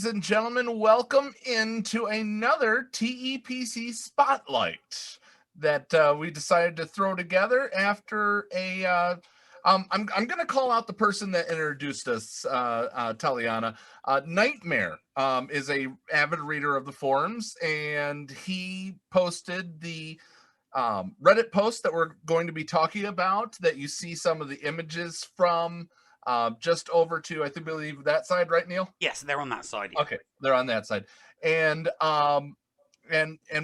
Ladies and gentlemen, welcome into another TEPc Spotlight that we decided to throw together after a. I'm going to call out the person that introduced us, Taliana. Nightmare is a avid reader of the forums, and he posted the Reddit post that we're going to be talking about. That you see some of the images from. Just over to, I believe that side, right, Neil? Yes, they're on that side. Yeah. Okay, they're on that side. And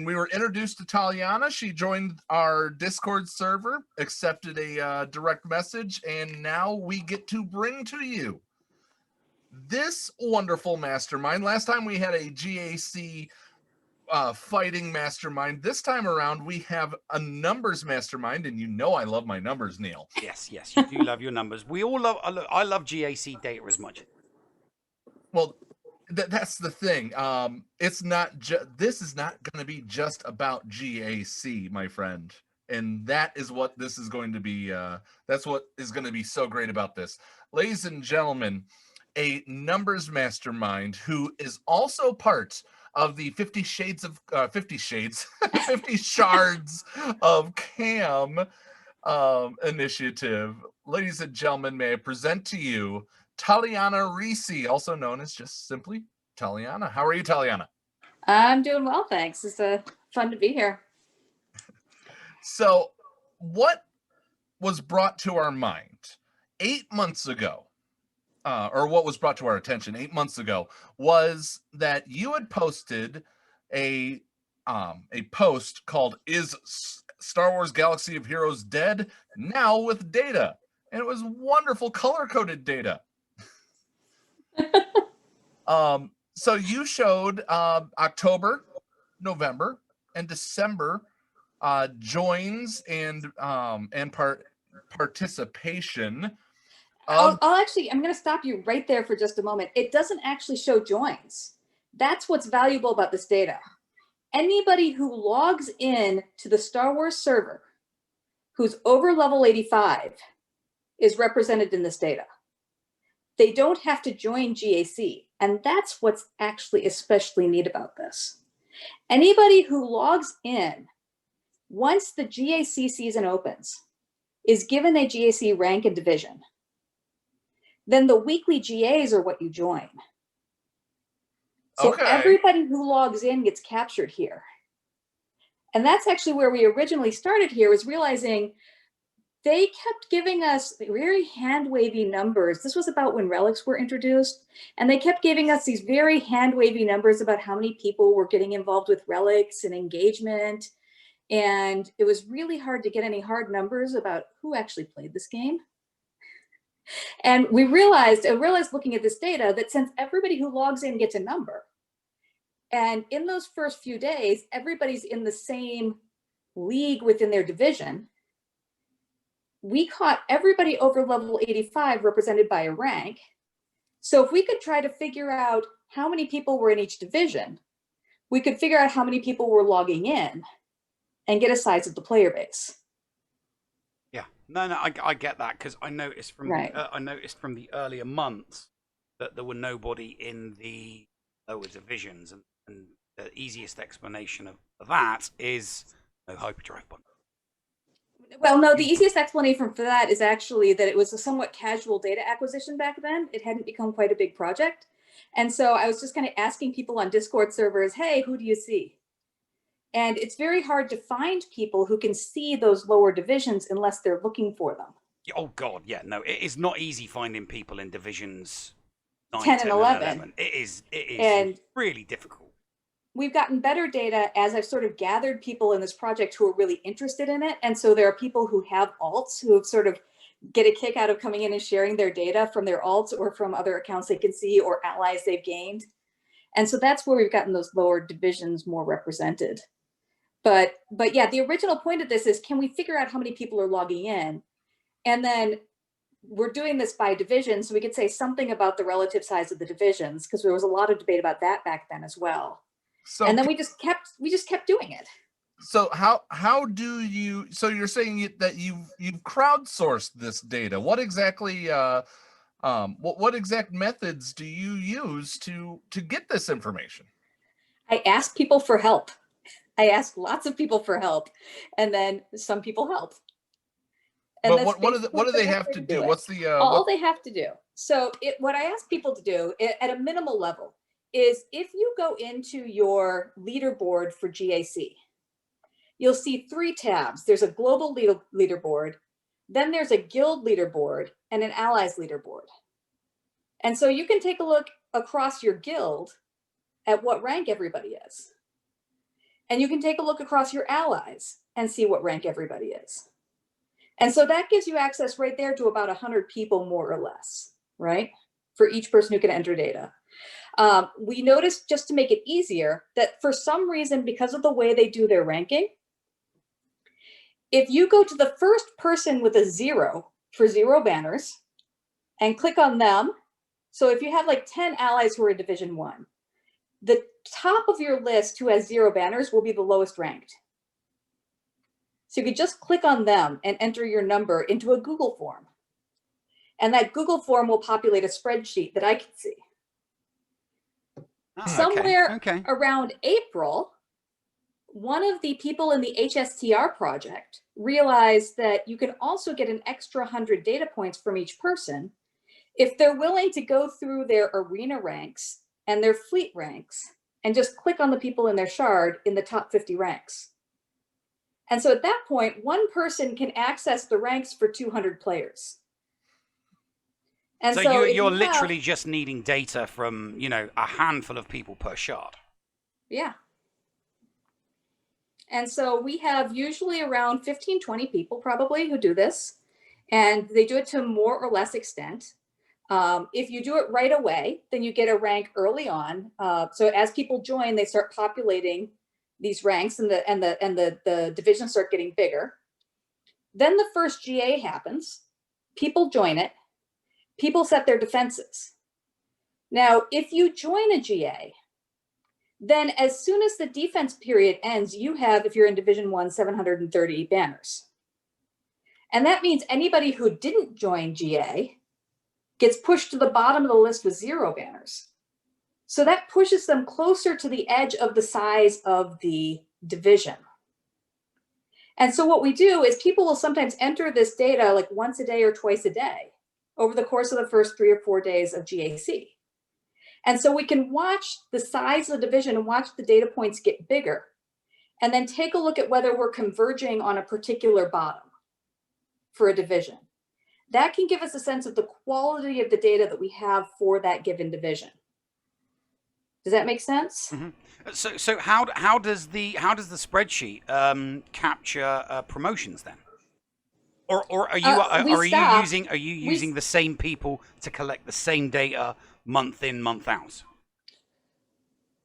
we were introduced to Taliana. She joined our Discord server, accepted a direct message, and now we get to bring to you this wonderful mastermind. Last time we had a GAC fighting mastermind. This time around, we have a numbers mastermind, and you know I love my numbers, Neil. Yes, you do love your numbers. We all love. I love GAC data as much. Well, that's the thing. It's not this is not going to be just about GAC, my friend, and that is what this is going to be. That's what is going to be so great about this, ladies and gentlemen. A numbers mastermind who is also part of the 50 Shards of Cam initiative. Ladies and gentlemen, may I present to you Taliana Risi, also known as just simply Taliana. How are you, Taliana? I'm doing well, thanks. It's fun to be here. So, what was brought to our mind 8 months ago, or what was brought to our attention 8 months ago, was that you had posted a post called "Is Star Wars Galaxy of Heroes Dead Now with Data?" And it was wonderful color-coded data. So you showed October, November, and December joins and participation. I'm going to stop you right there for just a moment. It doesn't actually show joins. That's what's valuable about this data. Anybody who logs in to the Star Wars server who's over level 85 is represented in this data. They don't have to join GAC, and that's what's actually especially neat about this. Anybody who logs in once the GAC season opens is given a GAC rank and division. Then the weekly GAs are what you join. So everybody who logs in gets captured here. And that's actually where we originally started here, was realizing they kept giving us very hand-wavy numbers. This was about when relics were introduced. And they kept giving us these very hand-wavy numbers about how many people were getting involved with relics and engagement. And it was really hard to get any hard numbers about who actually played this game. And I realized looking at this data that since everybody who logs in gets a number, and in those first few days, everybody's in the same league within their division, we caught everybody over level 85 represented by a rank. So if we could try to figure out how many people were in each division, we could figure out how many people were logging in and get a size of the player base. Yeah, no, I get that, because I noticed from the earlier months that there were nobody in the lower divisions, and the easiest explanation of that is no hyperdrive bundle. Well, no, the easiest explanation for that is actually that it was a somewhat casual data acquisition back then. It hadn't become quite a big project. And so I was just kind of asking people on Discord servers, hey, who do you see? And it's very hard to find people who can see those lower divisions unless they're looking for them. Oh, God, yeah, no, it is not easy finding people in divisions 9, 10 and 11. It is and really difficult. We've gotten better data as I've sort of gathered people in this project who are really interested in it. And so there are people who have alts who have sort of get a kick out of coming in and sharing their data from their alts or from other accounts they can see or allies they've gained. And so that's where we've gotten those lower divisions more represented. But yeah, the original point of this is, can we figure out how many people are logging in? And then we're doing this by division, so we could say something about the relative size of the divisions, because there was a lot of debate about that back then as well. So, and then we just kept doing it. So how do you? So you're saying that you've crowdsourced this data. What exactly What exact methods do you use to get this information? I ask people for help. I ask lots of people for help, and then some people help. And But that's what do the they best have way to to do? it. What's the All they have to do. So what I ask people to do at a minimal level is, if you go into your leaderboard for GAC, you'll see 3 tabs. There's a global leaderboard, then there's a guild leaderboard, and an allies leaderboard. And so you can take a look across your guild at what rank everybody is. And you can take a look across your allies and see what rank everybody is. And so that gives you access right there to about 100 people, more or less, right? For each person who can enter data. We noticed, just to make it easier, that for some reason, because of the way they do their ranking, if you go to the first person with a 0 for 0 banners and click on them, so if you have like 10 allies who are in Division 1, the top of your list who has 0 banners will be the lowest ranked. So you could just click on them and enter your number into a Google form. And that Google form will populate a spreadsheet that I can see. Somewhere around April, one of the people in the HSTR project realized that you can also get an extra 100 data points from each person if they're willing to go through their arena ranks and their fleet ranks and just click on the people in their shard in the top 50 ranks. And so at that point, one person can access the ranks for 200 players. And so you're literally just needing data from, a handful of people per shard. Yeah. And so we have usually around 15, 20 people probably who do this, and they do it to more or less extent. If you do it right away, then you get a rank early on. So as people join, they start populating these ranks, and the divisions start getting bigger. Then the first GA happens. People join it. People set their defenses. Now, if you join a GA, then as soon as the defense period ends, you have, if you're in Division 1, 730 banners. And that means anybody who didn't join GA gets pushed to the bottom of the list with 0 banners. So that pushes them closer to the edge of the size of the division. And so what we do is, people will sometimes enter this data like once a day or twice a day over the course of the first 3 or 4 days of GAC. And so we can watch the size of the division and watch the data points get bigger, and then take a look at whether we're converging on a particular bottom for a division. That can give us a sense of the quality of the data that we have for that given division. Does that make sense? Mm-hmm. So how does the spreadsheet capture promotions then? Or are you using the same people to collect the same data month in, month out?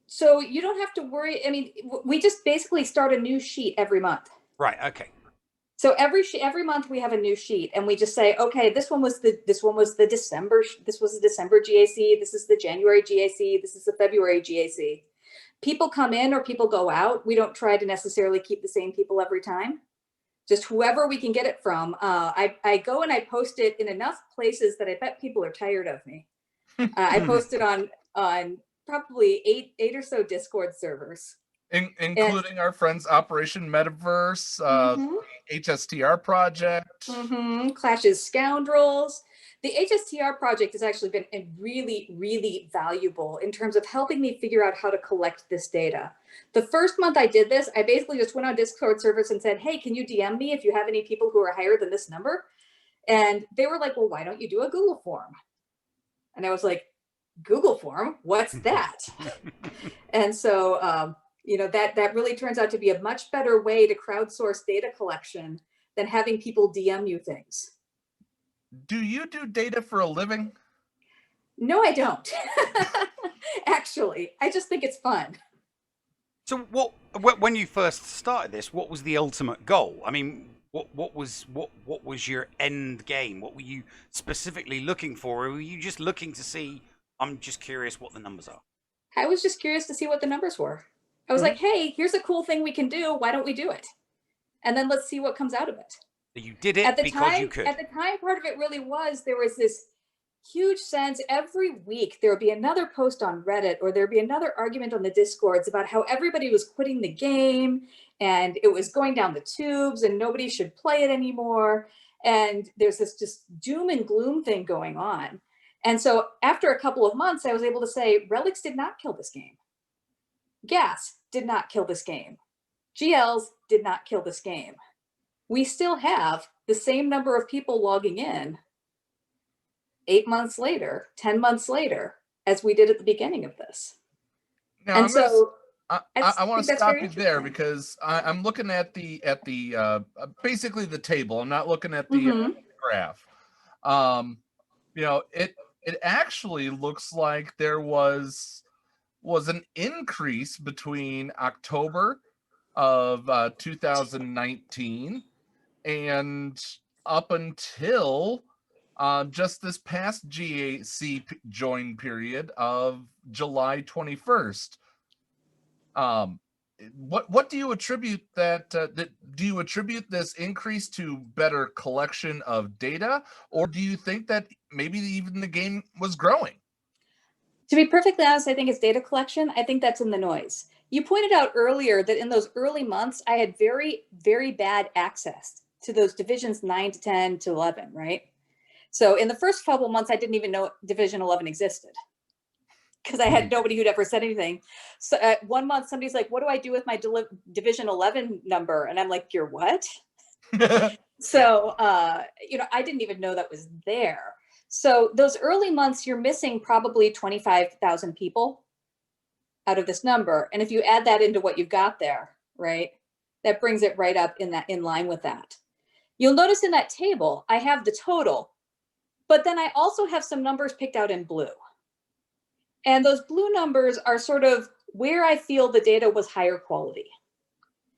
So you don't have to worry. I mean, we just basically start a new sheet every month. Right. Okay. So every month we have a new sheet, and we just say, okay, this one was the December. This was the December GAC. This is the January GAC. This is the February GAC. People come in or people go out. We don't try to necessarily keep the same people every time. Just whoever we can get it from. I go and I post it in enough places that I bet people are tired of me. I post it on probably eight or so Discord servers. Including our friends Operation Metaverse, HSTR project, Clash's Scoundrels. The HSTR project has actually been really, really valuable in terms of helping me figure out how to collect this data. The first month I did this, I basically just went on Discord servers and said, hey, can you DM me if you have any people who are higher than this number? And they were like, well, why don't you do a Google form? And I was like, Google form? What's that? And so, that really turns out to be a much better way to crowdsource data collection than having people DM you things. Do you do data for a living? No, I don't. Actually, I just think it's fun. So when you first started this, what was the ultimate goal? I mean, what was your end game? What were you specifically looking for? Or were you just looking to see, I'm just curious what the numbers are? I was just curious to see what the numbers were. I was like, hey, here's a cool thing we can do. Why don't we do it? And then let's see what comes out of it. You did it because you could. At the time, part of it really was, there was this huge sense every week there would be another post on Reddit, or there'd be another argument on the Discords about how everybody was quitting the game and it was going down the tubes and nobody should play it anymore. And there's this just doom and gloom thing going on. And so after a couple of months, I was able to say, relics did not kill this game. Gas did not kill this game. GLs did not kill this game. We still have the same number of people logging in 8 months later, 10 months later, as we did at the beginning of this. Now, and so I want to stop you there, because I'm looking at the basically the table. I'm not looking at the graph. You know, it actually looks like there was an increase between October of 2019 and up until just this past GAC join period of July 21st. What do you attribute that? Do you attribute this increase to better collection of data, or do you think that maybe even the game was growing? To be perfectly honest, I think it's data collection. I think that's in the noise. You pointed out earlier that in those early months, I had very, very bad access to those divisions 9 to 10 to 11, right? So in the first couple months, I didn't even know Division 11 existed, because I had nobody who'd ever said anything. So 1 month, somebody's like, what do I do with my Division 11 number? And I'm like, you're what? So, you know, I didn't even know that was there. So those early months, you're missing probably 25,000 people out of this number. And if you add that into what you've got there, right, that brings it right up in line with that. You'll notice in that table, I have the total, but then I also have some numbers picked out in blue. And those blue numbers are sort of where I feel the data was higher quality.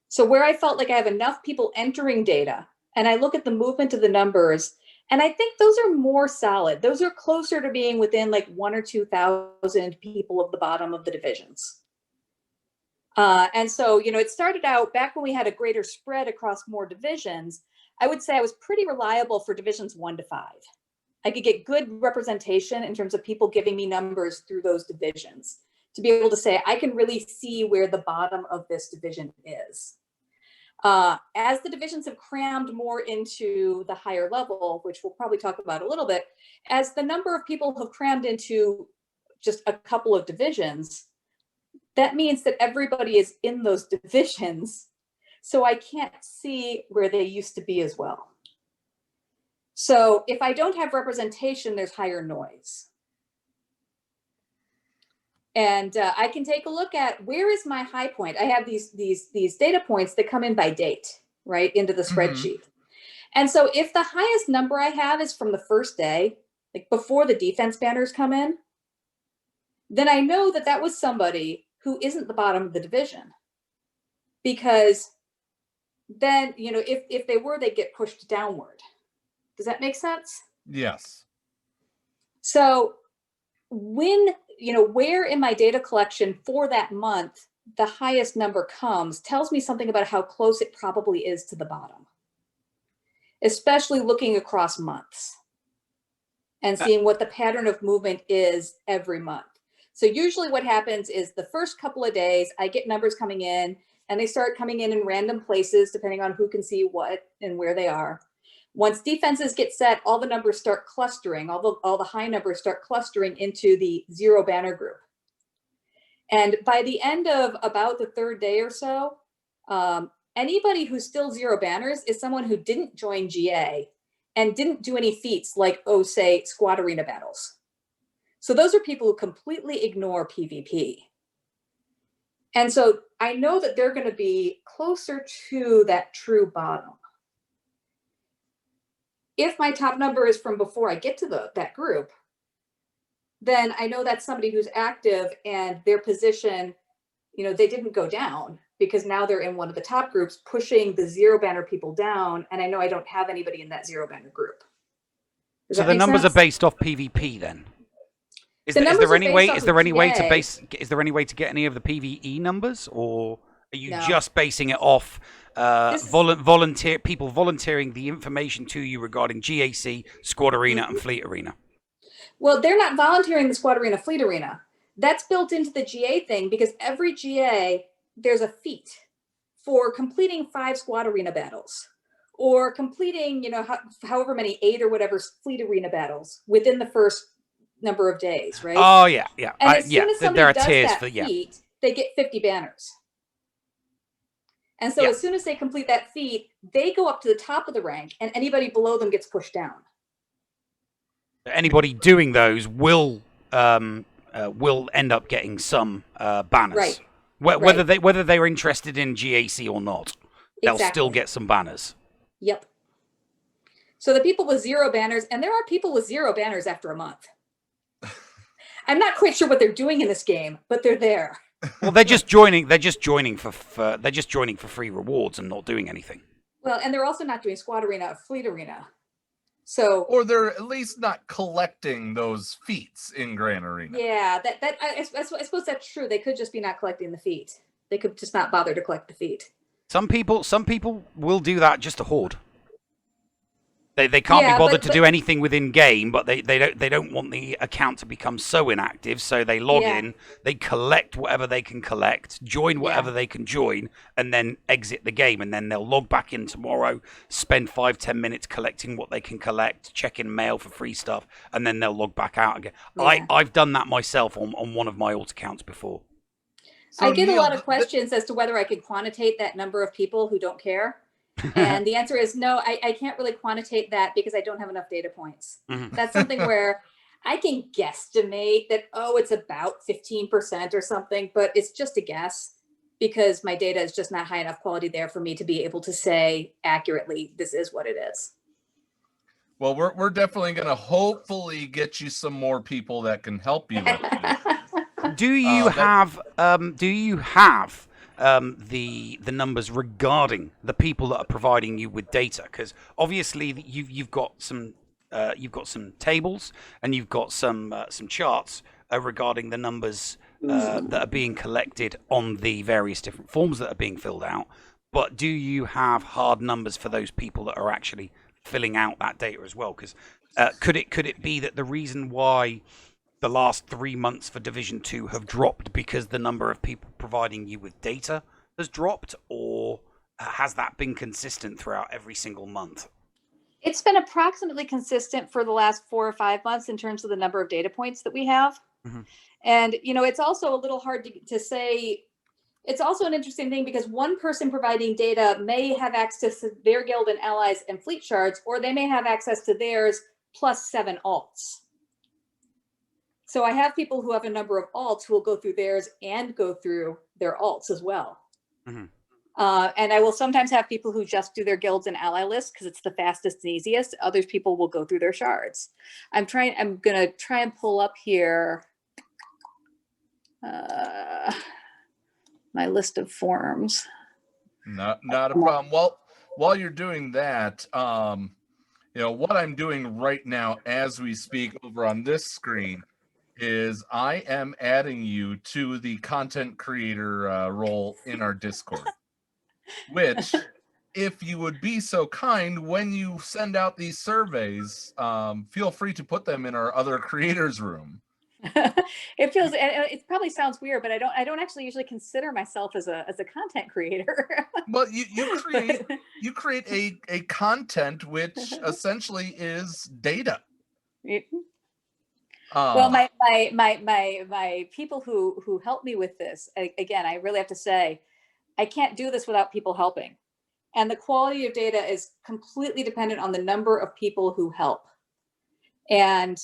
So where I felt like I have enough people entering data, and I look at the movement of the numbers, and I think those are more solid. Those are closer to being within like 1,000 or 2,000 people of the bottom of the divisions. And so, you know, it started out back when we had a greater spread across more divisions. I would say I was pretty reliable for divisions 1 to 5. I could get good representation in terms of people giving me numbers through those divisions to be able to say, I can really see where the bottom of this division is. As the divisions have crammed more into the higher level, which we'll probably talk about a little bit, as the number of people have crammed into just a couple of divisions, that means that everybody is in those divisions. So I can't see where they used to be as well. So if I don't have representation, there's higher noise. And I can take a look at where is my high point. I have these data points that come in by date, right, into the spreadsheet. And so if the highest number I have is from the first day, like before the defense banners come in, then I know that that was somebody who isn't the bottom of the division. Because then, you know, if they were, they'd get pushed downward. Does that make sense? Yes. So when, you know, where in my data collection for that month the highest number comes tells me something about how close it probably is to the bottom, especially looking across months and seeing what the pattern of movement is every month. So usually what happens is the first couple of days I get numbers coming in, and they start coming in random places depending on who can see what and where they are. Once defenses get set, all the numbers start clustering, all the high numbers start clustering into the 0 banner group. And by the end of about the third day or so, anybody who's still 0 banners is someone who didn't join GA and didn't do any feats like, oh, say, squad arena battles. So those are people who completely ignore PvP. And so I know that they're going to be closer to that true bottom. If my top number is from before I get to that group, then I know that's somebody who's active and their position, you know, they didn't go down because now they're in one of the top groups pushing the 0 banner people down. And I know I don't have anybody in that 0 banner group. So the numbers are based off PvP then? Is there any way to get any of the PvE numbers, or are you just basing it off people volunteering the information to you regarding GAC, Squad Arena, and Fleet Arena? Well, they're not volunteering the squad arena, fleet arena. That's built into the GA thing because every GA, there's a feat for completing 5 squad arena battles or completing, however many 8 or whatever fleet arena battles within the first number of days, right? Oh yeah, yeah. And as soon as somebody there are does tiers that for feat, they get 50 banners. And so as soon as they complete that feat, they go up to the top of the rank, and anybody below them gets pushed down. Anybody doing those will end up getting some banners. Right. Whether they're interested in GAC or not, they'll still get some banners. Yep. So the people with 0 banners, and there are people with 0 banners after a month. I'm not quite sure what they're doing in this game, but they're there. Well, they're just joining. They're just joining for free rewards and not doing anything. Well, and they're also not doing squad arena or fleet arena. So, or they're at least not collecting those feats in Grand Arena. Yeah, I suppose that's true. They could just be not collecting the feat. They could just not bother to collect the feat. Some people will do that just to hoard. They can't be bothered to do anything within game, but they don't want the account to become so inactive, so they log in, they collect whatever they can collect, join whatever they can join, and then exit the game, and then they'll log back in tomorrow, spend 5-10 minutes collecting what they can collect, checking mail for free stuff, and then they'll log back out again. Yeah. I've done that myself on one of my alt accounts before. So I get a lot of questions as to whether I could quantitate that number of people who don't care. And the answer is no, I can't really quantitate that because I don't have enough data points. Mm-hmm. That's something where I can guesstimate that, it's about 15% or something, but it's just a guess because my data is just not high enough quality there for me to be able to say accurately, this is what it is. Well, we're definitely going to hopefully get you some more people that can help you with this. Do you have the numbers regarding the people that are providing you with data? Because obviously you've got some tables and you've got some charts regarding the numbers that are being collected on the various different forms that are being filled out. But do you have hard numbers for those people that are actually filling out that data as well? Because could it be that the reason why the last 3 months for Division 2 have dropped because the number of people providing you with data has dropped, or has that been consistent throughout every single month? It's been approximately consistent for the last 4 or 5 months in terms of the number of data points that we have. Mm-hmm. And, it's also a little hard to say. It's also an interesting thing because one person providing data may have access to their guild and allies and fleet shards, or they may have access to theirs plus 7 alts. So I have people who have a number of alts who will go through theirs and go through their alts as well. Mm-hmm. And I will sometimes have people who just do their guilds and ally lists because it's the fastest and easiest. Other people will go through their shards. I'm going to try and pull up here my list of forms. Not a problem. Well, while you're doing that, what I'm doing right now as we speak over on this screen is I am adding you to the content creator role in our Discord, which, if you would be so kind, when you send out these surveys, feel free to put them in our other creators room. It probably sounds weird, but I don't actually usually consider myself as a content creator. But you create a content which essentially is data. Well, my people who help me with this, again, I really have to say, I can't do this without people helping. And the quality of data is completely dependent on the number of people who help. And,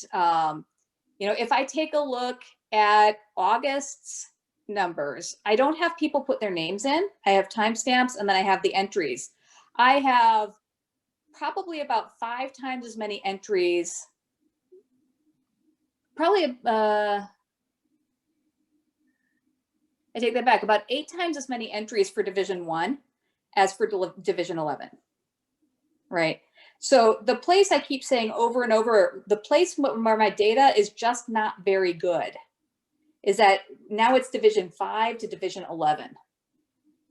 if I take a look at August's numbers, I don't have people put their names in. I have timestamps, and then I have the entries. I have probably about 5 times as many entries. Probably, I take that back, about 8 times as many entries for Division 1 as for Division 11, right? So the place I keep saying over and over, the place where my data is just not very good is that now it's Division 5 to Division 11,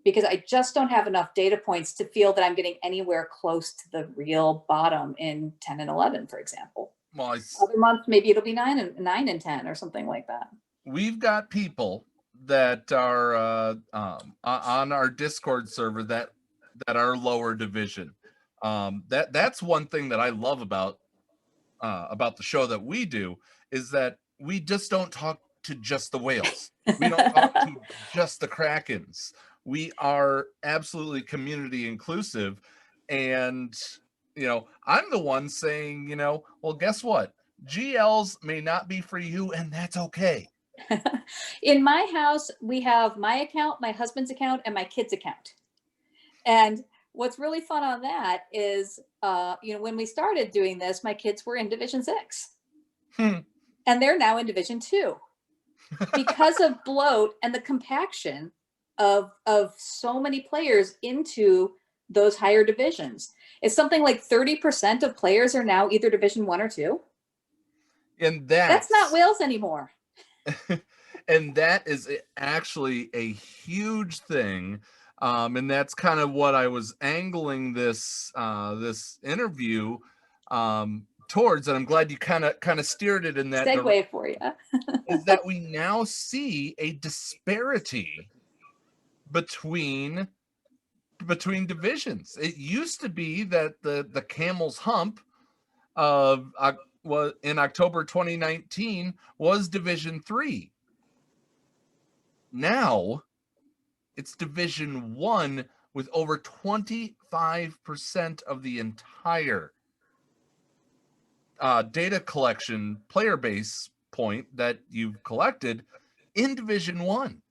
because I just don't have enough data points to feel that I'm getting anywhere close to the real bottom in 10 and 11, for example. well, other months maybe it'll be 9 and 10 or something like that. We've got people that are on our Discord server that are lower division. That's one thing that I love about the show that we do, is that we just don't talk to just the whales. We don't talk to just the Krakens. We are absolutely community inclusive. And, I'm the one saying, well, guess what? GLs may not be for you, and that's okay. In my house, we have my account, my husband's account, and my kid's account. And what's really fun on that is, when we started doing this, my kids were in Division 6. And they're now in Division 2 because of bloat and the compaction of so many players into those higher divisions. It's something like 30% of players are now either Division 1 or 2. And that's not Wales anymore. And that is actually a huge thing. And that's kind of what I was angling this interview towards, and I'm glad you kind of steered it in that segue for you. Is that we now see a disparity between divisions. It used to be that the camel's hump of was in October 2019 was Division 3. Now it's Division 1 with over 25% of the entire data collection player base point that you've collected in Division 1.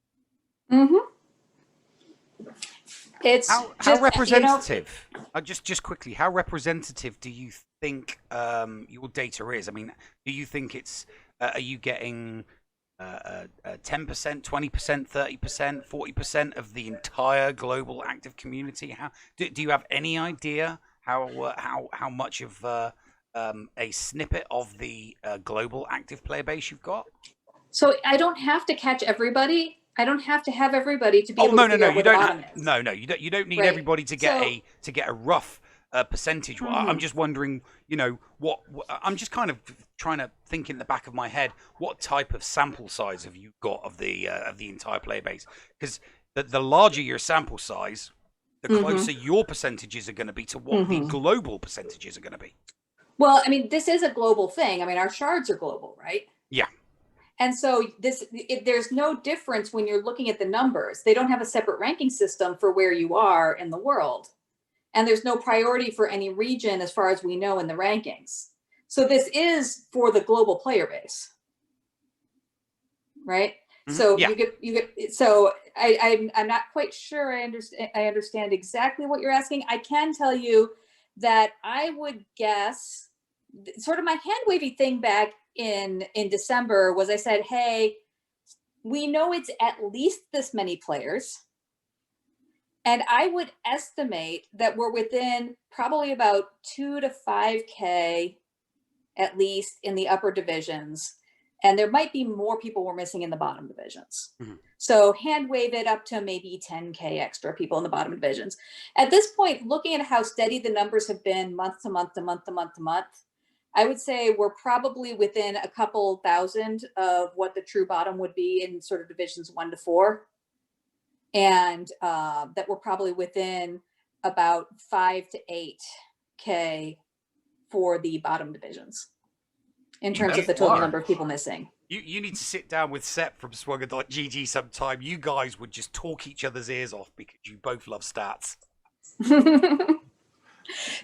Mm-hmm. It's how representative. Just quickly, how representative do you think your data is? I mean, do you think it's? Are you getting 10%, 20%, 30%, 40% of the entire global active community? How do you have any idea how much of a snippet of the global active player base you've got? So I don't have to catch everybody. I don't have to have everybody to be able to figure out what the bottom is. You don't need everybody to get a rough percentage. Mm-hmm. I'm just wondering, what I'm just kind of trying to think in the back of my head, what type of sample size have you got of the entire player base? Because the larger your sample size, the closer your percentages are going to be to what the global percentages are going to be. Well, I mean, this is a global thing. I mean, our shards are global, right? Yeah. And so there's no difference when you're looking at the numbers. They don't have a separate ranking system for where you are in the world. And there's no priority for any region as far as we know in the rankings. So this is for the global player base, right? Mm-hmm. So yeah. you get. So I'm not quite sure I understand exactly what you're asking. I can tell you that I would guess sort of my hand wavy thing back in December was I said, hey, we know it's at least this many players. And I would estimate that we're within probably about 2 to 5K at least in the upper divisions. And there might be more people we're missing in the bottom divisions. Mm-hmm. So hand wave it up to maybe 10K extra people in the bottom divisions. At this point, looking at how steady the numbers have been month to month to month to month to month, I would say we're probably within a couple thousand of what the true bottom would be in sort of divisions 1 to 4. And that we're probably within about 5 to 8K for the bottom divisions in terms of the total number of people missing. You need to sit down with Sep from Swugger.gg sometime. You guys would just talk each other's ears off because you both love stats.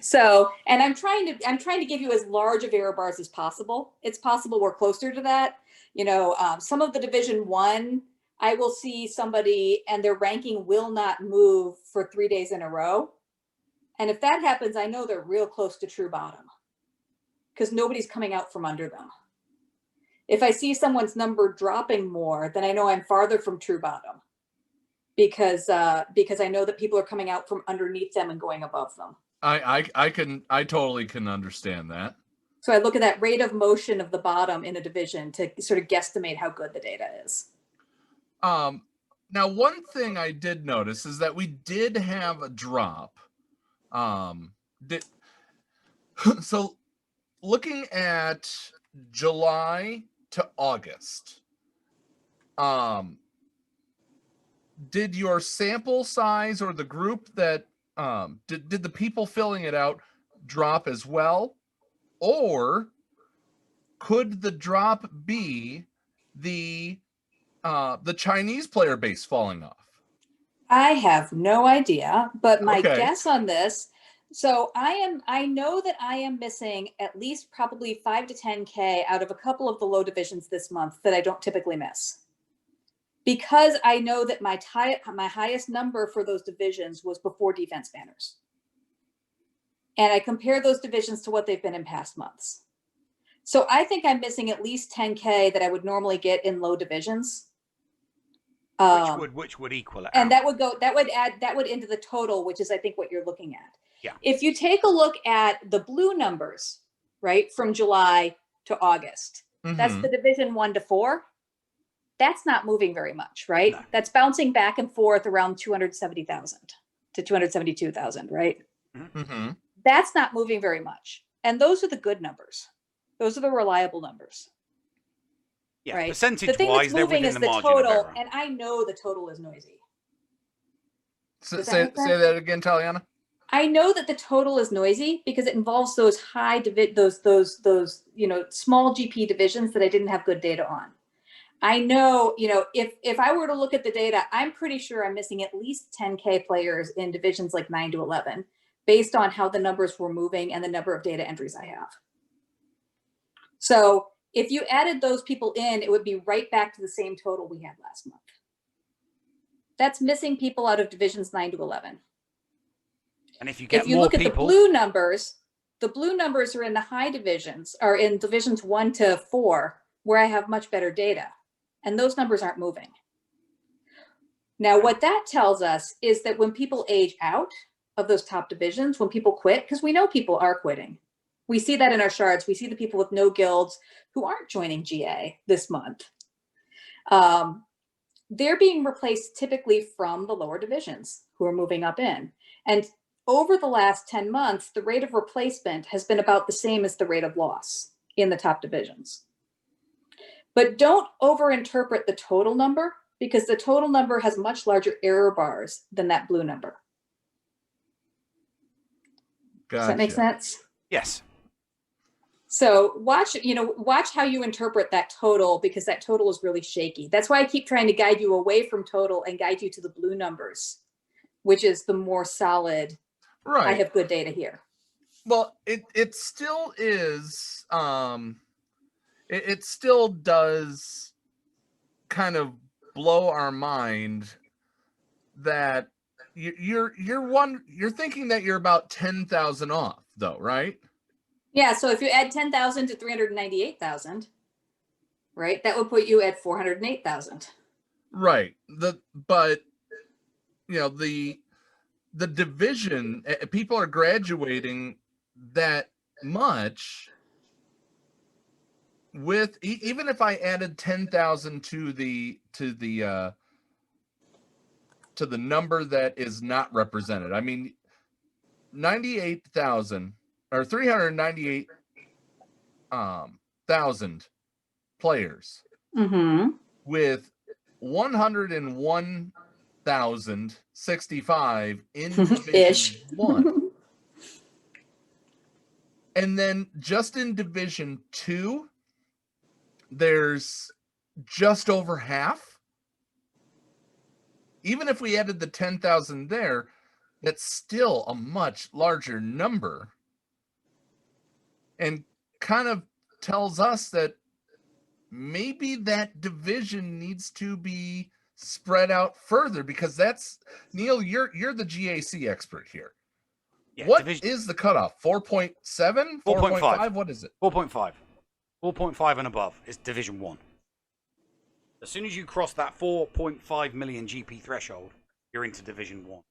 So, and I'm trying to give you as large of error bars as possible. It's possible we're closer to that. Some of the Division 1, I will see somebody and their ranking will not move for 3 days in a row. And if that happens, I know they're real close to true bottom because nobody's coming out from under them. If I see someone's number dropping more, then I know I'm farther from true bottom because I know that people are coming out from underneath them and going above them. I totally can understand that. So I look at that rate of motion of the bottom in a division to sort of guesstimate how good the data is. Now one thing I did notice is that we did have a drop. So looking at July to August, did your sample size or the group that did the people filling it out drop as well, or could the drop be the Chinese player base falling off? I have no idea, but my Okay. guess on this, so I know that I am missing at least probably 5 to 10K out of a couple of the low divisions this month that I don't typically miss. Because I know that my highest number for those divisions was before defense banners. And I compare those divisions to what they've been in past months. So I think I'm missing at least 10K that I would normally get in low divisions. Which would equal it and out. that would into the total, which is I think what you're looking at. Yeah. If you take a look at the blue numbers, right, from July to August, that's the division 1 to 4. That's not moving very much, right? No. That's bouncing back and forth around 270,000 to 272,000, right? Mm-hmm. That's not moving very much. And those are the good numbers. Those are the reliable numbers. Yeah, right? percentage The thing wise, that's they're moving within is the the margin total, of error. and I know the total is noisy. Say that again, Taliana. I know that the total is noisy because it involves those those small GP divisions that I didn't have good data on. I know, if I were to look at the data, I'm pretty sure I'm missing at least 10K players in divisions like 9 to 11, based on how the numbers were moving and the number of data entries I have. So if you added those people in, it would be right back to the same total we had last month. That's missing people out of divisions 9 to 11. And if you get if you more look at people, the blue numbers are in the high divisions, are in divisions 1 to 4, where I have much better data. And those numbers aren't moving. Now, what that tells us is that when people age out of those top divisions, when people quit, because we know people are quitting. We see that in our shards. We see the people with no guilds who aren't joining GA this month. They're being replaced typically from the lower divisions who are moving up in. And over the last 10 months, the rate of replacement has been about the same as the rate of loss in the top divisions. But don't overinterpret the total number, because the total number has much larger error bars than that blue number. Gotcha. Does that make sense? yes. So watch how you interpret that total, because that total is really shaky. That's why I keep trying to guide you away from total and guide you to the blue numbers, which is the more solid. Right. I have good data here. Well, it still is. It still does kind of blow our mind that you're thinking that you're about 10,000 off, though, right? Yeah. So if you add 10,000 to 398,000, right, that would put you at 408,000. Right. But the division, people are graduating that much. With even if I added 10,000 to the number that is not represented, I mean 98,000 or 398,000 players with 101,065 in Division 1. And then just in Division 2, there's just over half. Even if we added the 10,000 there, that's still a much larger number. And kind of tells us that maybe that division needs to be spread out further, because that's, Neil, you're the GAC expert here. Yeah, what is the cutoff? 4.7? 4.5? What is it? 4.5. 4.5 and above is Division 1. As soon as you cross that 4.5 million GP threshold, you're into Division 1.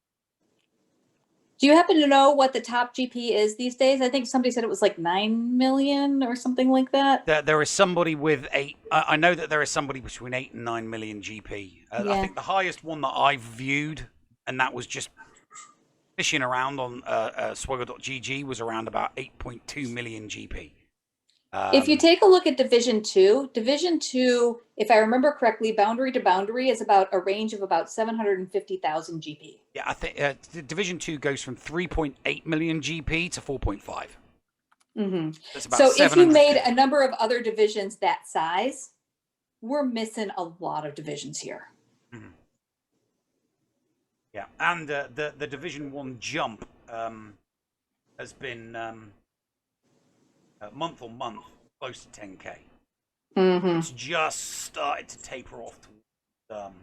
Do you happen to know what the top GP is these days? I think somebody said it was like 9 million or something like that. There is somebody with 8. I know that there is somebody between 8 and 9 million GP. Yeah. I think the highest one that I've viewed, and that was just fishing around on swagger.gg, was around about 8.2 million GP. If you take a look at Division 2, if I remember correctly, boundary to boundary is about a range of about 750,000 GP. Yeah, I think Division 2 goes from 3.8 million GP to 4.5. Mm-hmm. That's about So if you made 750. a number of other divisions that size, we're missing a lot of divisions here. Mm-hmm. Yeah, and the Division 1 jump has been month on month close to 10K. Mm-hmm. It's just started to taper off towards,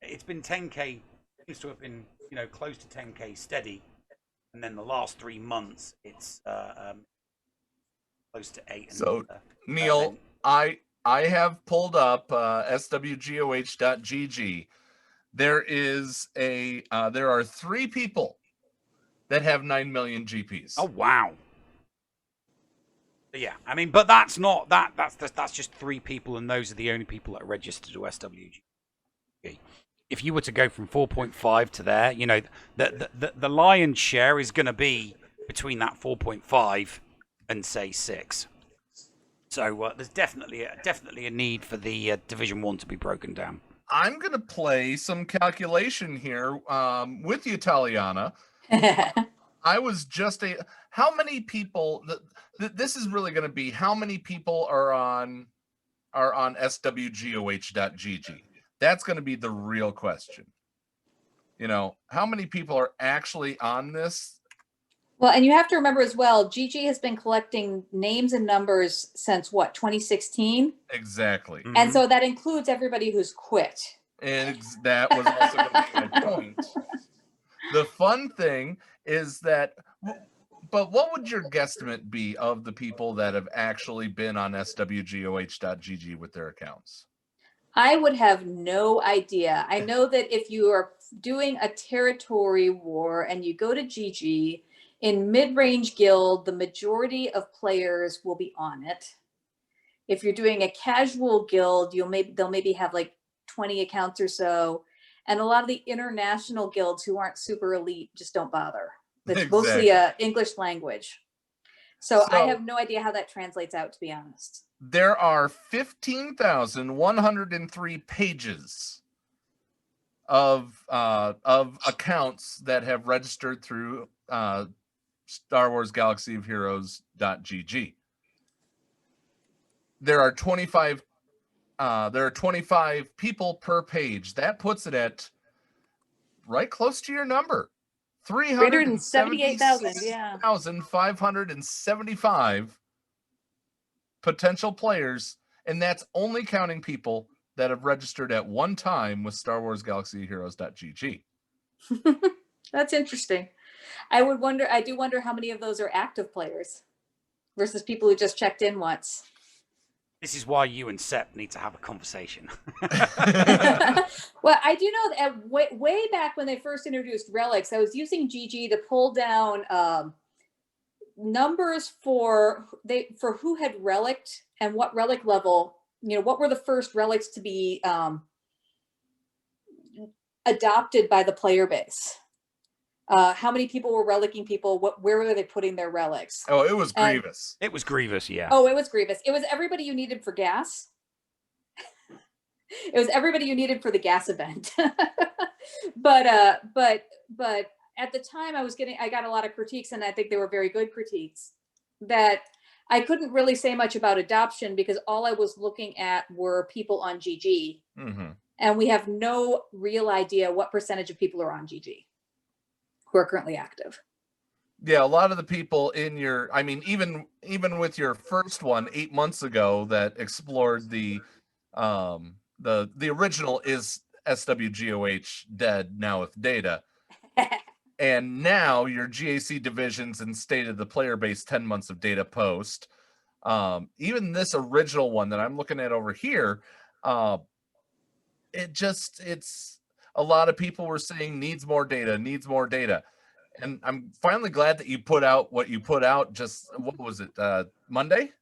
it's been 10K, seems to have been, close to 10K steady, and then the last 3 months it's close to 8. So Neil, I have pulled up swgoh.gg. There are 3 people that have 9 million GPs. Oh wow. Yeah, I mean, but that's not that's just 3 people, and those are the only people that are registered to SWG. If you were to go from 4.5 to there, the lion's share is going to be between that 4.5 and say 6. So there's definitely a need for the Division 1 to be broken down. I'm going to play some calculation here with you, Taliana. I was just how many people this is really going to be how many people are on swgoh.gg. That's going to be the real question. How many people are actually on this? Well, and you have to remember as well, GG has been collecting names and numbers since what, 2016? Exactly. Mm-hmm. And so that includes everybody who's quit. And that was also going to be my point. The fun thing is that, but what would your guesstimate be of the people that have actually been on swgoh.gg with their accounts? I would have no idea. I know that if you are doing a territory war and you go to GG in mid-range guild, the majority of players will be on it. If you're doing a casual guild, they'll maybe have like 20 accounts or so. And a lot of the international guilds who aren't super elite just don't bother. It's Exactly. mostly English language. So I have no idea how that translates out, to be honest. There are 15,103 pages of accounts that have registered through Star Wars Galaxy of Heroes.gg. There are 25 people per page. That puts it at right close to your number. 378,575 potential players, and that's only counting people that have registered at one time with Star Wars Galaxy of Heroes.gg. That's interesting. I do wonder how many of those are active players versus people who just checked in once. This is why you and Sep need to have a conversation. Well, I do know that way back when they first introduced relics, I was using GG to pull down numbers for who had relicked and what relic level. What were the first relics to be adopted by the player base? How many people were relicking people? Where were they putting their relics? Oh, it was Grievous. It was Grievous, yeah. Oh, it was Grievous. It was everybody you needed for gas. It was everybody you needed for the gas event. but at the time I got a lot of critiques, and I think they were very good critiques, that I couldn't really say much about adoption because all I was looking at were people on GG. Mm-hmm. And we have no real idea what percentage of people are on GG who are currently active. Yeah, a lot of the people in even with your first one 8 months ago that explored the original is SWGOH dead now with data. And now your GAC divisions and state of the player base 10 months of data post. Even this original one that I'm looking at over here, it's a lot of people were saying needs more data. And I'm finally glad that you put out what you put out. Just what was it? Monday?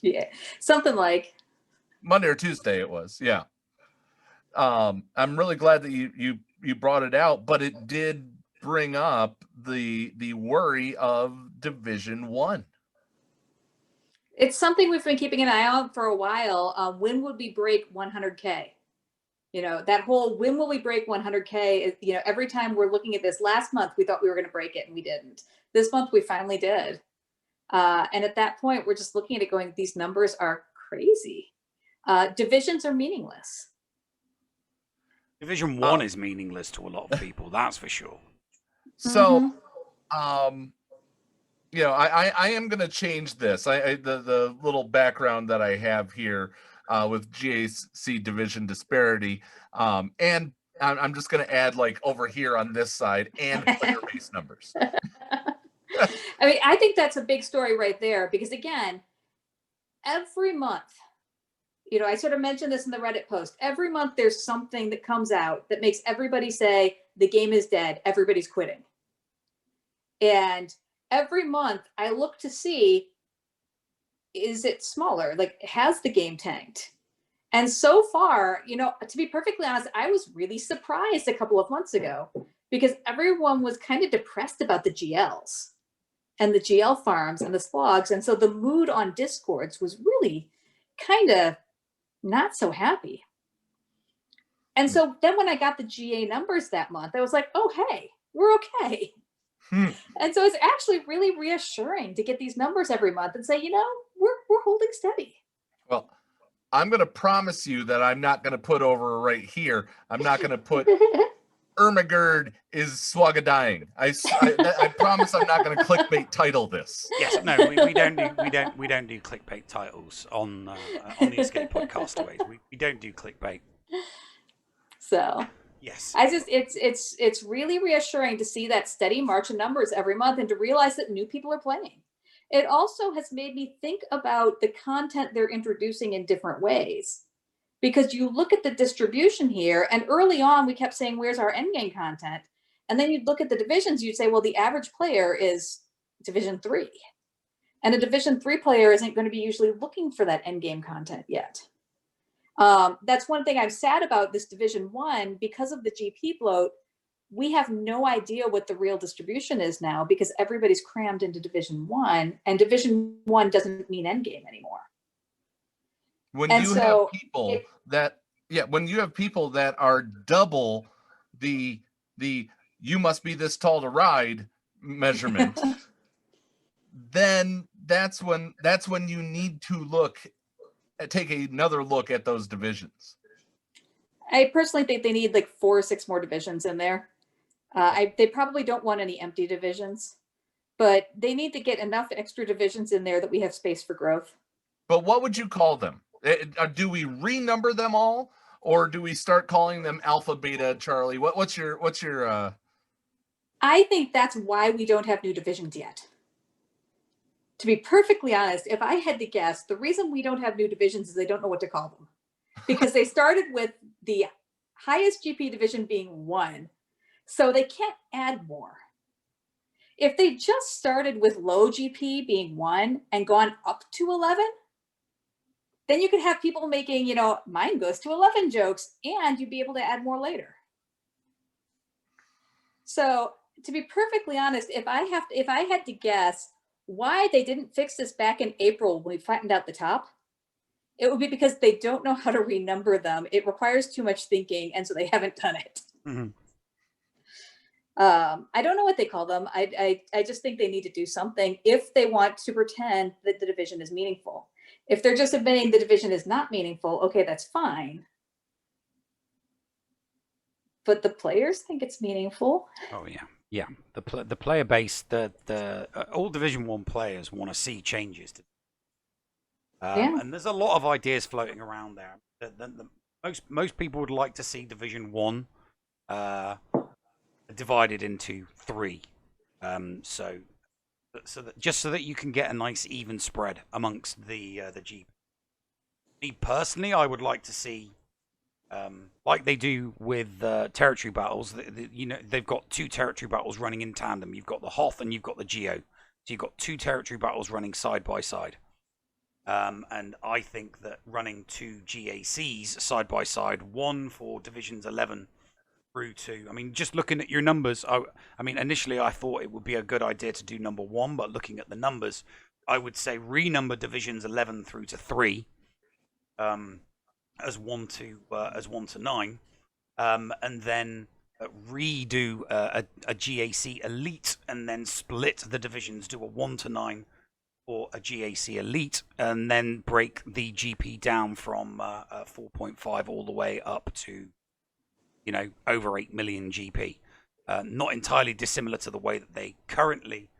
Yeah, something like Monday or Tuesday. It was. Yeah. I'm really glad that you brought it out, but it did bring up the worry of Division 1. It's something we've been keeping an eye on for a while. When would we break 100K? You know, that whole when will we break 100K? You know, every time we're looking at this, last month we thought we were going to break it and we didn't. This month we finally did. And at that point, we're just looking at it going, these numbers are crazy. Divisions are meaningless. Division 1 is meaningless to a lot of people, that's for sure. So, you know, I am going to change this. The little background that I have here with GAC division disparity, and I'm just going to add like over here on this side and player base numbers. I mean, I think that's a big story right there because again, every month, you know, I sort of mentioned this in the Reddit post. Every month there's something that comes out that makes everybody say the game is dead. Everybody's quitting. And every month I look to see, is it smaller? Like, has the game tanked? And so far, you know, to be perfectly honest, I was really surprised a couple of months ago because everyone was kind of depressed about the GLs and the GL farms and the slogs. And so the mood on Discords was really kind of not so happy. And so then when I got the GA numbers that month, I was like, oh, hey, we're okay. And so it's actually really reassuring to get these numbers every month and say, you know, we're holding steady. Well, I'm going to promise you that I'm not going to put over right here. I'm not going to put Ermagerd is Swagadying. I promise I'm not going to clickbait title this. Yes, no, we don't do clickbait titles on the Escape Podcast ways. We don't do clickbait. So yes, it's really reassuring to see that steady march of numbers every month and to realize that new people are playing. It also has made me think about the content they're introducing in different ways. Because you look at the distribution here, and early on we kept saying, where's our endgame content? And then you'd look at the divisions, you'd say, well, the average player is Division 3. And a Division 3 player isn't going to be usually looking for that endgame content yet. That's one thing I'm sad about this Division 1, because of the GP bloat, we have no idea what the real distribution is now because everybody's crammed into Division 1, and Division 1 doesn't mean endgame anymore. When you have people that are double the you must be this tall to ride measurement, then that's when you need to take another look at those divisions. I personally think they need like 4 or 6 more divisions in there. They probably don't want any empty divisions, but they need to get enough extra divisions in there that we have space for growth. But what would you call them? Do we renumber them all, or do we start calling them Alpha, Beta, Charlie? What's your? I think that's why we don't have new divisions yet. To be perfectly honest, if I had to guess, the reason we don't have new divisions is they don't know what to call them, because they started with the highest GP division being 1, so they can't add more. If they just started with low GP being 1 and gone up to 11. Then you could have people making, you know, mine goes to 11 jokes, and you'd be able to add more later. So to be perfectly honest, if I had to guess why they didn't fix this back in April when we flattened out the top, it would be because they don't know how to renumber them. It requires too much thinking, and so they haven't done it. Mm-hmm. I don't know what they call them. I just think they need to do something if they want to pretend that the division is meaningful. If they're just admitting the division is not meaningful, okay, that's fine. But the players think it's meaningful. Oh yeah. The player base, the all Division 1 players want to see changes. And there's a lot of ideas floating around there. Most people would like to see Division 1 divided into 3, so that you can get a nice even spread amongst the GP. Me personally, I would like to see, like they do with territory battles. You know, they've got 2 territory battles running in tandem. You've got the Hoth and you've got the Geo. So you've got 2 territory battles running side by side. And I think that running 2 GACs side by side, one for divisions 11 through to, I mean, just looking at your numbers, I mean, initially I thought it would be a good idea to do number 1, but looking at the numbers, I would say renumber divisions 11 through to 3 as 1 to 9, and then redo a GAC Elite, and then split the divisions, do a 1 to 9 for a GAC Elite, and then break the GP down from 4.5 all the way up to, you know, over 8 million GP. Not entirely dissimilar to the way that they currently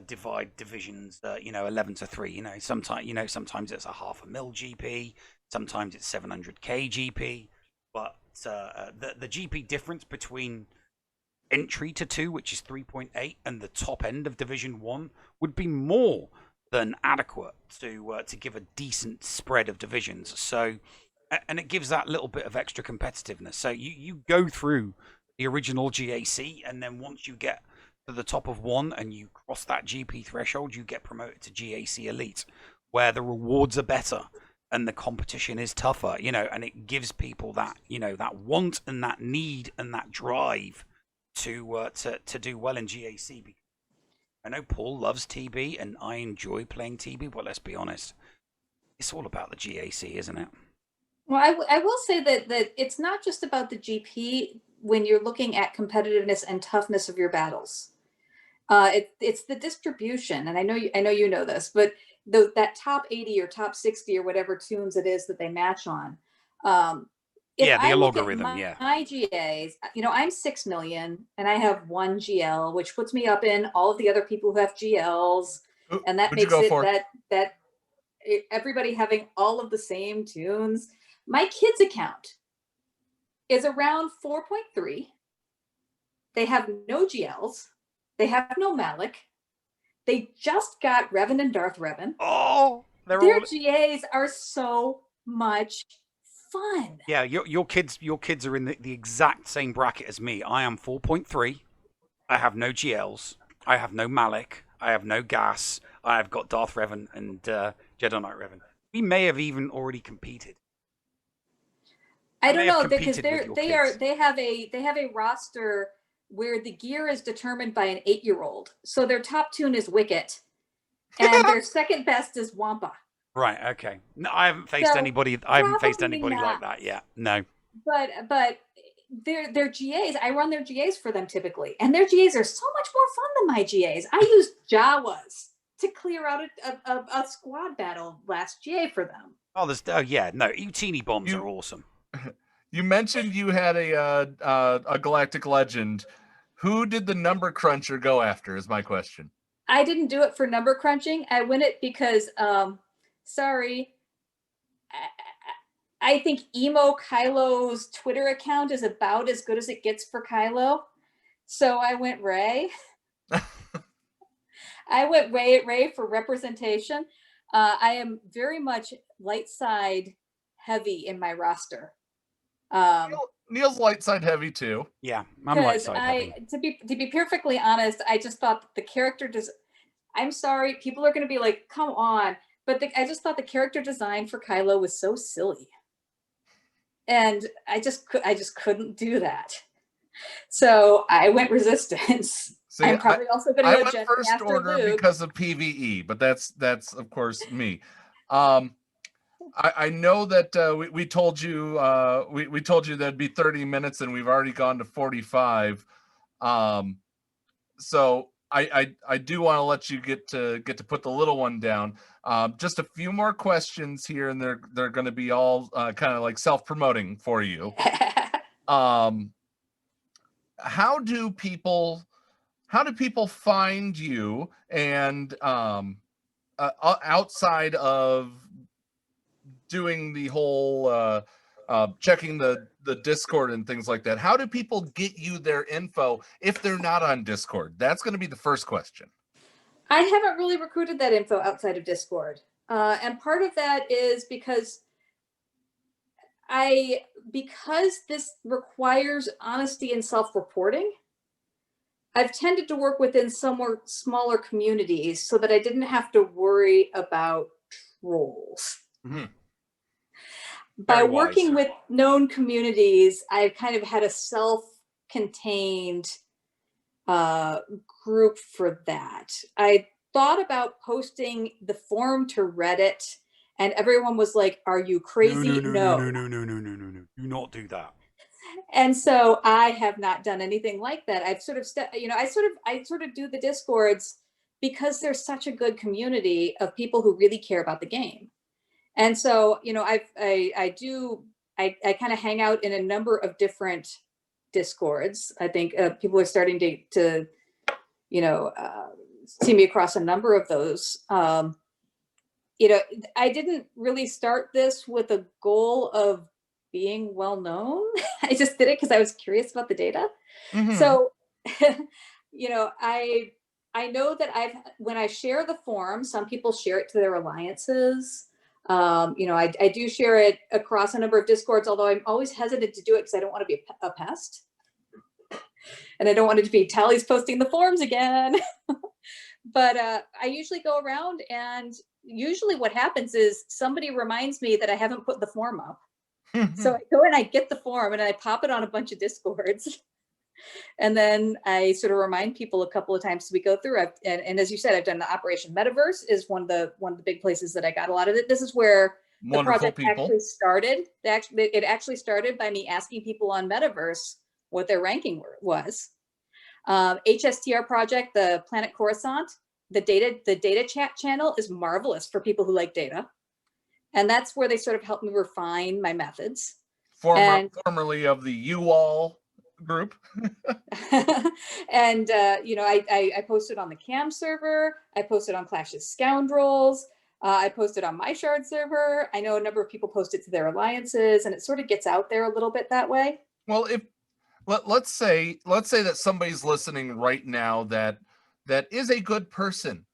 divide divisions, 11 to 3. Sometimes it's a 0.5 mil GP, sometimes it's 700k GP, but the GP difference between entry to 2, which is 3.8, and the top end of Division 1 would be more than adequate to give a decent spread of divisions. So, and it gives that little bit of extra competitiveness. So you go through the original GAC, and then once you get to the top of 1 and you cross that GP threshold, you get promoted to GAC Elite, where the rewards are better and the competition is tougher, and it gives people that, that want and that need and that drive to do well in GAC. I know Paul loves TB and I enjoy playing TB, but let's be honest, it's all about the GAC, isn't it? Well, I will say that it's not just about the GP when you're looking at competitiveness and toughness of your battles. It's the distribution, and I know you know this, but that top 80 or top 60 or whatever tunes it is that they match on. The algorithm. My GAs, I'm 6 million and I have 1 GL, which puts me up in all of the other people who have GLs, and that makes it that everybody having all of the same tunes. My kids' account is around 4.3. They have no GLs. They have no Malik. They just got Revan and Darth Revan. Oh, their GAs are so much fun. Yeah, your kids are in the exact same bracket as me. I am 4.3. I have no GLs. I have no Malik. I have no gas. I have got Darth Revan and Jedi Knight Revan. We may have even already competed. I don't know, because they have a roster where the gear is determined by an 8-year-old. So their top tune is Wicket, and their second best is Wampa. Right. Okay. No, I haven't faced anybody. I haven't faced anybody like that yet. No. But their GAs, I run their GAs for them typically, and their GAs are so much more fun than my GAs. I used Jawas to clear out a squad battle last GA for them. Oh, Utini bombs are awesome. You mentioned you had a Galactic Legend. Who did the number cruncher go after is my question. I didn't do it for number crunching. I win it because, I think Emo Kylo's Twitter account is about as good as it gets for Kylo. So I went Rey. I went Rey for representation. I am very much light side heavy in my roster. Neil's light side heavy too. Yeah, I'm light side heavy. To be perfectly honest, I just thought that the character I'm sorry, people are going to be like, come on, but I just thought the character design for Kylo was so silly, and I just couldn't do that. So I went Resistance. See, I'm probably also going to go Jedi First Order Luke because of PvE, but that's of course me. I know that we told you we told you that'd be 30 minutes, and we've already gone to 45. So I do want to let you get to put the little one down. Just a few more questions here, and they're going to be all kind of like self-promoting for you. How do people find you, and outside of doing the whole checking the Discord and things like that, how do people get you their info if they're not on Discord? That's going to be the first question. I haven't really recruited that info outside of Discord, and part of that is because this requires honesty and self-reporting. I've tended to work within somewhat smaller communities so that I didn't have to worry about trolls. Mm-hmm. By working with known communities, I've kind of had a self-contained group for that. I thought about posting the form to Reddit, and everyone was like, "Are you crazy?" No. Do not do that. And so I have not done anything like that. I've sort of, I sort of do the Discords because there's such a good community of people who really care about the game. And so, I kind of hang out in a number of different Discords. I think people are starting to see me across a number of those. I didn't really start this with a goal of being well known. I just did it because I was curious about the data. Mm-hmm. So, I know that when I share the forum, some people share it to their alliances. I do share it across a number of Discords, although I'm always hesitant to do it because I don't want to be a pest. And I don't want it to be Tally's posting the forums again. But I usually go around, and usually what happens is somebody reminds me that I haven't put the form up. So I go and I get the form and I pop it on a bunch of Discords. And then I sort of remind people a couple of times as we go through. And as you said, I've done the Operation Metaverse is one of the big places that I got a lot of it. This is where the project actually started. It actually started by me asking people on Metaverse what their ranking was. HSTR project, the Planet Coruscant, the data chat channel is marvelous for people who like data. And that's where they sort of helped me refine my methods. Formerly of the U-All group. And I posted on the Cam server. I posted on Clash's Scoundrels. I posted on my Shard server. I know a number of people posted to their alliances, and it sort of gets out there a little bit that way. Well, let's say that somebody's listening right now that is a good person.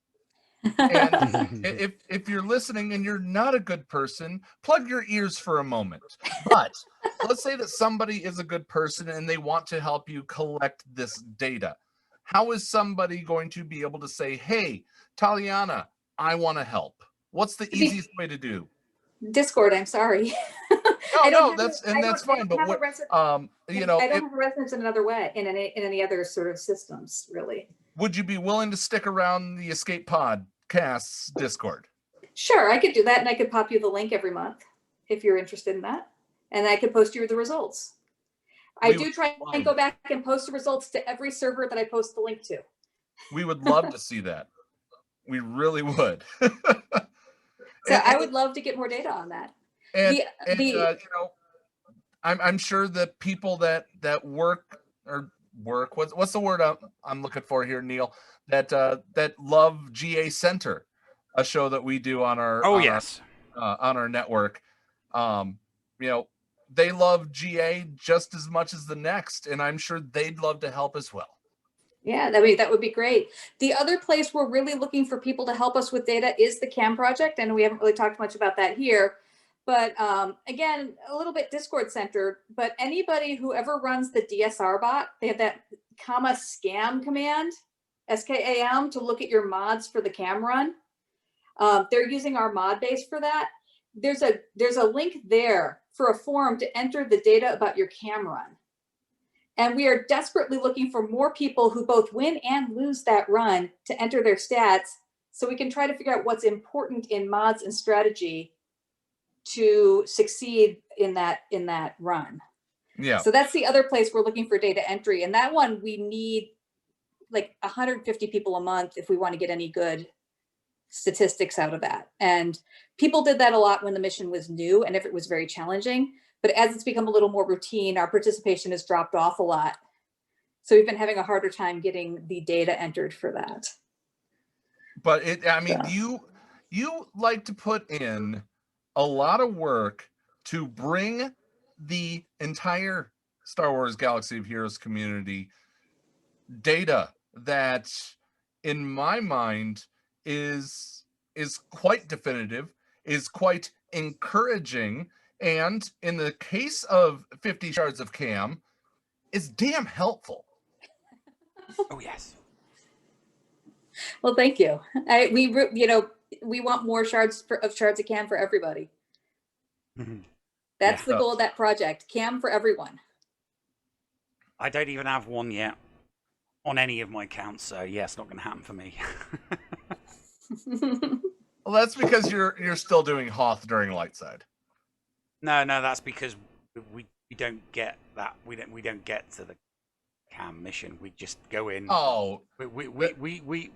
And if you're listening and you're not a good person, plug your ears for a moment. But let's say that somebody is a good person and they want to help you collect this data. How is somebody going to be able to say, "Hey, Taliana, I want to help"? What's the easiest way to do? Discord, I'm sorry. That's fine. But what, I don't have a resonance in another way, in any other sort of systems, really. Would you be willing to stick around the Escape Podcast's Discord? Sure, I could do that, and I could pop you the link every month if you're interested in that, and I could post you the results. I do try and go back and post the results to every server that I post the link to. We would love to see that. We really would. So I would love to get more data on that. I'm sure that people that work. What's the word I'm looking for here, Neil? That love GA Center, a show that we do on our on our network. They love GA just as much as the next, and I'm sure they'd love to help as well. Yeah, that would be great. The other place we're really looking for people to help us with data is the CAM project, and we haven't really talked much about that here. But again, a little bit Discord centered, but anybody who ever runs the DSR bot, they have that scam command, SKAM, to look at your mods for the CAM run. They're using our mod base for that. There's a link there for a forum to enter the data about your CAM run. And we are desperately looking for more people who both win and lose that run to enter their stats, so we can try to figure out what's important in mods and strategy to succeed in that run. Yeah. So that's the other place we're looking for data entry. And that one, we need like 150 people a month if we want to get any good statistics out of that. And people did that a lot when the mission was new and if it was very challenging. But as it's become a little more routine, our participation has dropped off a lot. So we've been having a harder time getting the data entered for that. But you like to put in a lot of work to bring the entire Star Wars Galaxy of Heroes community data that, in my mind, is quite definitive, is quite encouraging, and in the case of 50 Shards of Cam, is damn helpful. Oh yes. Well, thank you. We want more shards of Cam for everybody. Mm-hmm. That's the goal of that project. Cam for everyone. I don't even have one yet on any of my accounts, so yeah, it's not going to happen for me. Well, that's because you're still doing Hoth during light side. No, that's because we don't get that. We don't get to the cam mission. We just go in. Oh, we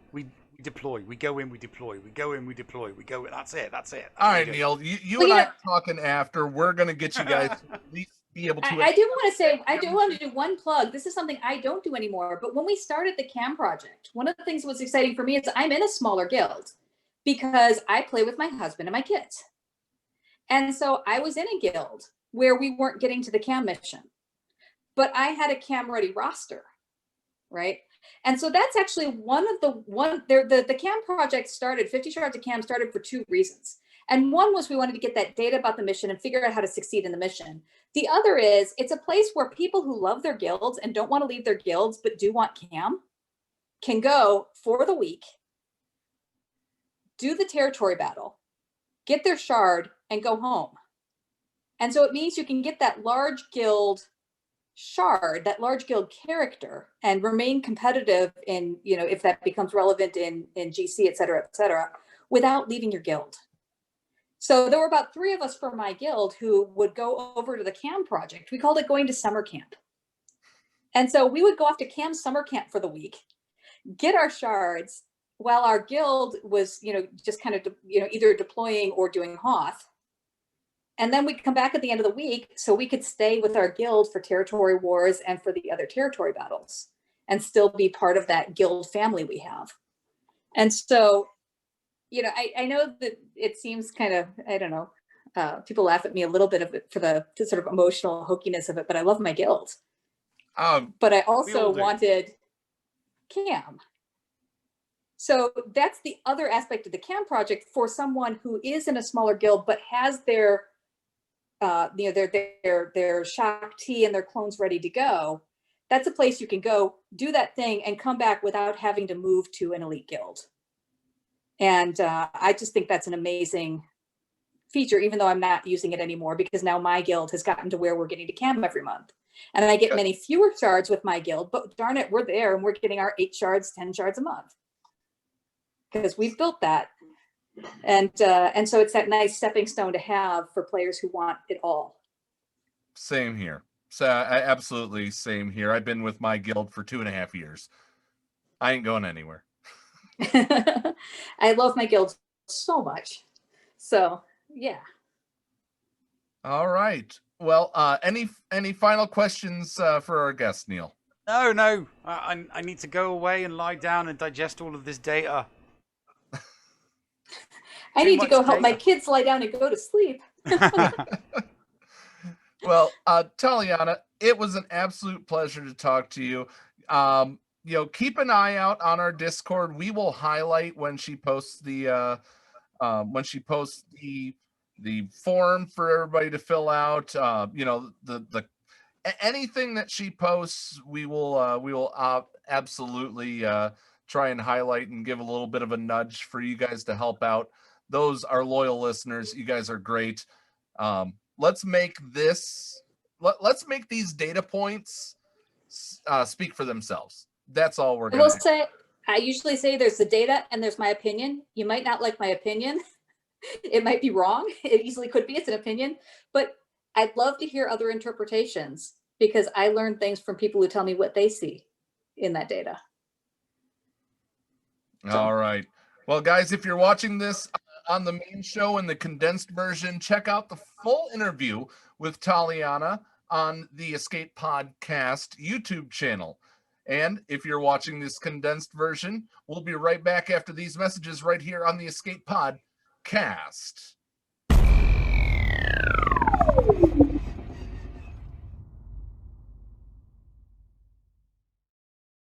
deploy. We go in. We deploy. We go in. We deploy. We go in. That's it. That's all right, Neil. You and I are talking after. We're gonna get you guys to at least be able to. I do want to say, I do want to do one plug. This is something I don't do anymore. But when we started the cam project, one of the things that was exciting for me is I'm in a smaller guild because I play with my husband and my kids. And so I was in a guild where we weren't getting to the cam mission, but I had a cam ready roster, right? And so that's actually the cam project started, 50 Shards of Cam started for two reasons. And one was we wanted to get that data about the mission and figure out how to succeed in the mission. The other is it's a place where people who love their guilds and don't want to leave their guilds but do want cam can go for the week, do the territory battle, get their shard, and go home. And so it means you can get that large guild shard, that large guild character, and remain competitive in, if that becomes relevant in GC, et cetera, without leaving your guild. So there were about 3 of us from my guild who would go over to the cam project. We called it going to summer camp. And so we would go off to cam summer camp for the week, get our shards while our guild was, just kind of, either deploying or doing Hoth. And then we'd come back at the end of the week so we could stay with our guild for territory wars and for the other territory battles and still be part of that guild family we have. And so, I know that it seems kind of, I don't know, people laugh at me a little bit of it for the sort of emotional hokiness of it, but I love my guild. But I also wanted cam. So that's the other aspect of the cam project for someone who is in a smaller guild but has their their shock T and their clones ready to go. That's a place you can go do that thing and come back without having to move to an elite guild. And I just think that's an amazing feature, even though I'm not using it anymore, because now my guild has gotten to where we're getting to cam every month. And I get many fewer shards with my guild, but darn it, we're there and we're getting our 8 shards, 10 shards a month. Because we've built that. And so it's that nice stepping stone to have for players who want it all. Same here. So absolutely same here. I've been with my guild for 2.5 years. I ain't going anywhere. I love my guild so much. So yeah. All right. Well, any final questions for our guest, Neil? No. I need to go away and lie down and digest all of this data. I need to go help my kids lie down and go to sleep. Well, Taliana, it was an absolute pleasure to talk to you. Keep an eye out on our Discord. We will highlight when she posts the form for everybody to fill out. The anything that she posts, we will absolutely try and highlight and give a little bit of a nudge for you guys to help out. Those are loyal listeners. You guys are great. Let's make these data points speak for themselves. That's all we're going to say. I usually say there's the data and there's my opinion. You might not like my opinion. It might be wrong. It easily could be. It's an opinion. But I'd love to hear other interpretations because I learn things from people who tell me what they see in that data. So. All right. Well, guys, if you're watching this on the main show in the condensed version, check out the full interview with Taliana on the Escape Podcast YouTube channel. And if you're watching this condensed version, we'll be right back after these messages right here on the Escape Podcast.